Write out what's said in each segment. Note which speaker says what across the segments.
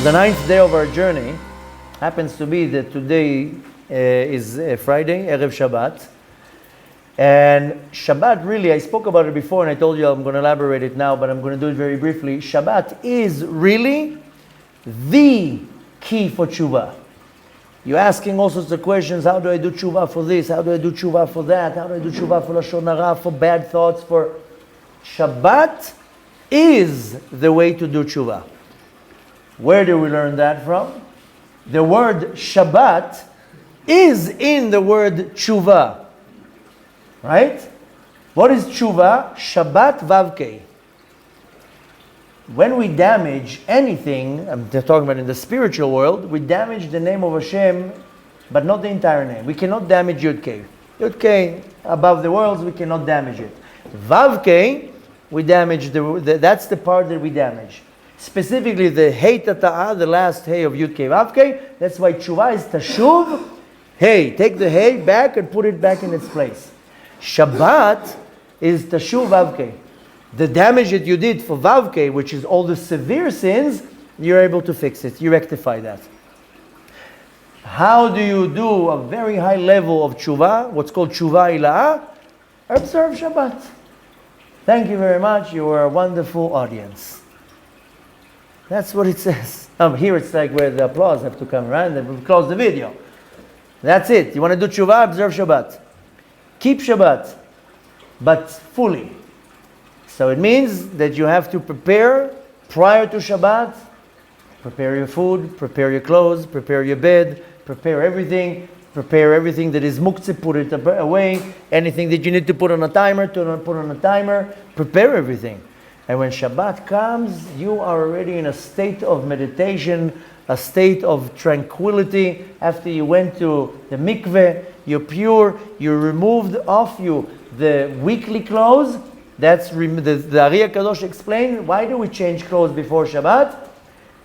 Speaker 1: the 9th day of our journey happens to be that today is Friday, Erev Shabbat. And Shabbat really, I spoke about it before and I told you I'm going to elaborate it now, but I'm going to do it very briefly. Shabbat is really the key for chuva. You're asking all sorts of questions. How do I do chuva for this? How do I do chuva for that? How do I do chuva for lashon hara, for bad thoughts? For Shabbat is the way to do chuva. Where do we learn that from? The word Shabbat is in the word chuva. Right? What is chuva? Shabbat vavkei. When we damage anything, I'm talking about in the spiritual world, we damage the name of Hashem, but not the entire name. We cannot damage Yud-Kei. Yud-Kei, above the worlds, we cannot damage it. Vav-Kei, we damage, that's the part that we damage. Specifically the Hey Tata'ah, the last Hey of Yud-Kei Vav-Kei, that's why Tshuva is Tashuv, Hey. Take the Hey back and put it back in its place. Shabbat is Tashuv Vav-Kei. The damage that you did for Vav-Kei, which is all the severe sins, you're able to fix it. You rectify that. How do you do a very high level of tshuva, what's called tshuva ila'ah? Observe Shabbat. Thank you very much. You are a wonderful audience. That's what it says. Here it's like where the applause have to come, right? Then we close the video. That's it. You want to do tshuva? Observe Shabbat. Keep Shabbat, but fully. So it means that you have to prepare prior to Shabbat. Prepare your food, prepare your clothes, prepare your bed, prepare everything that is muktzeh, put it away. Anything that you need to put on a timer, put on a timer. Prepare everything. And when Shabbat comes, you are already in a state of meditation, a state of tranquility. After you went to the mikveh, you're pure, you removed off you the weekly clothes. That's the Ari HaKadosh explained, why do we change clothes before Shabbat?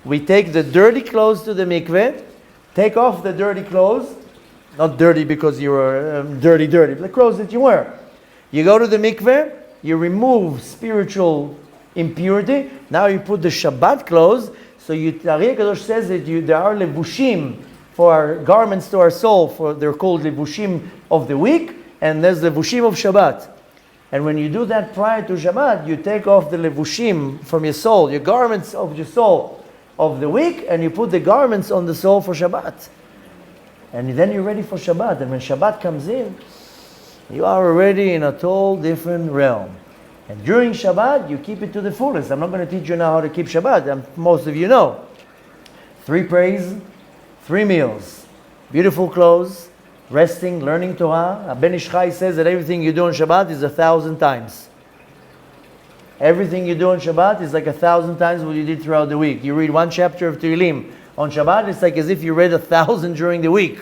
Speaker 1: We take the dirty clothes to the mikveh, take off the dirty clothes, not dirty because you were dirty, but the clothes that you wear. You go to the mikveh, you remove spiritual impurity, now you put the Shabbat clothes. So Ari HaKadosh says that there are levushim for our garments to our soul, they're called levushim of the week, and there's the levushim of Shabbat. And when you do that prior to Shabbat, you take off the levushim from your soul, your garments of your soul of the week, and you put the garments on the soul for Shabbat. And then you're ready for Shabbat. And when Shabbat comes in, you are already in a total different realm. And during Shabbat, you keep it to the fullest. I'm not going to teach you now how to keep Shabbat. Most of you know. 3 praise, 3 meals, beautiful clothes, resting, learning Torah. Ben Ish Chai says that everything you do on Shabbat is 1,000 times. Everything you do on Shabbat is like 1,000 times what you did throughout the week. You read 1 chapter of Tehillim on Shabbat, it's like as if you read 1,000 during the week.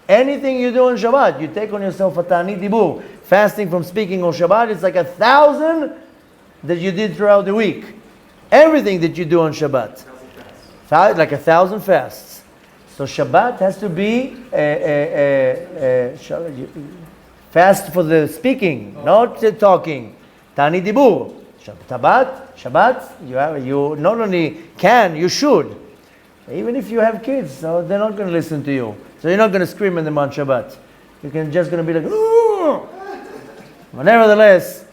Speaker 1: Anything you do on Shabbat, you take on yourself a Ta'anit Dibur. Fasting from speaking on Shabbat, it's like 1,000 that you did throughout the week. Everything that you do on Shabbat. Like 1,000 fasts. So Shabbat has to be fast for the speaking, not the talking. Ta'anit Dibur. Shabbat, you not only can, you should. Even if you have kids, so they're not going to listen to you. So you're not going to scream at them on Shabbat. You're just going to be like, ooh! But nevertheless,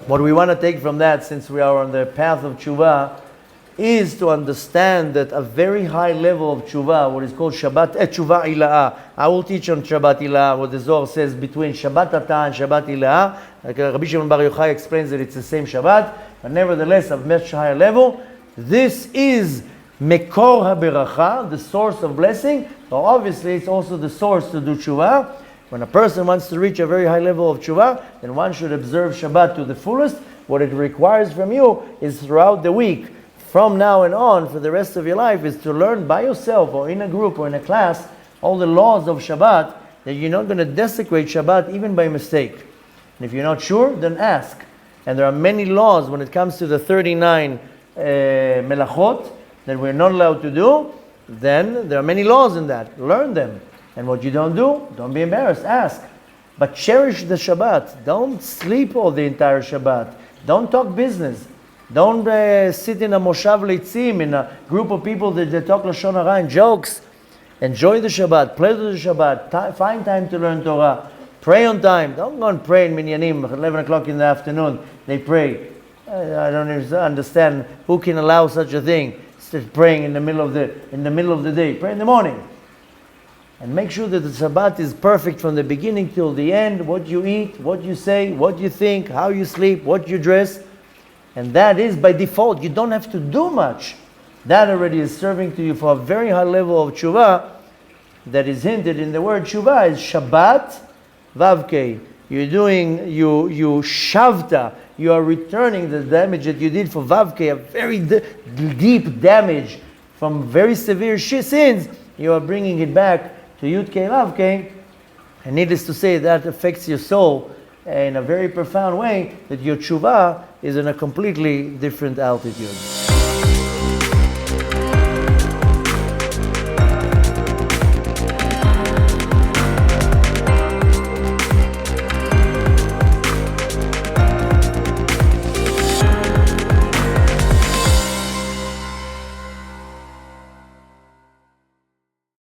Speaker 1: what we want to take from that, since we are on the path of tshuva, is to understand that a very high level of tshuva, what is called Shabbat, tshuva ila'ah. I will teach on Shabbat ila'ah, what the Zohar says between Shabbat atah and Shabbat ila'ah. Like Rabbi Shimon Bar Yochai explains that it's the same Shabbat, but nevertheless, of much higher level. This is Mekor HaBeracha, the source of blessing. So obviously, it's also the source to do tshuva. When a person wants to reach a very high level of tshuva, then one should observe Shabbat to the fullest. What it requires from you is throughout the week, from now and on, for the rest of your life, is to learn by yourself or in a group or in a class all the laws of Shabbat, that you're not going to desecrate Shabbat even by mistake. And if you're not sure, then ask. And there are many laws when it comes to the 39 melachot that we're not allowed to do. Then there are many laws in that. Learn them. And what you don't do, don't be embarrassed. Ask. But cherish the Shabbat. Don't sleep all the entire Shabbat. Don't talk business. Don't sit in a moshav leitzim, in a group of people that talk lashon hara and jokes. Enjoy the Shabbat, play the Shabbat, find time to learn Torah, pray on time. Don't go and pray in minyanim, 11 o'clock in the afternoon, they pray. I don't understand who can allow such a thing. Instead praying in the middle of the day. Pray in the morning. And make sure that the Shabbat is perfect from the beginning till the end. What you eat, what you say, what you think, how you sleep, what you dress. And that is by default. You don't have to do much. That already is serving to you for a very high level of tshuva that is hinted in the word tshuva is Shabbat Vavkei. You shavta, you are returning the damage that you did for Vavkei, a very deep damage from very severe sins. You are bringing it back to Yudkei Vavkei, and needless to say, that affects your soul in a very profound way, that your tshuva is in a completely different altitude.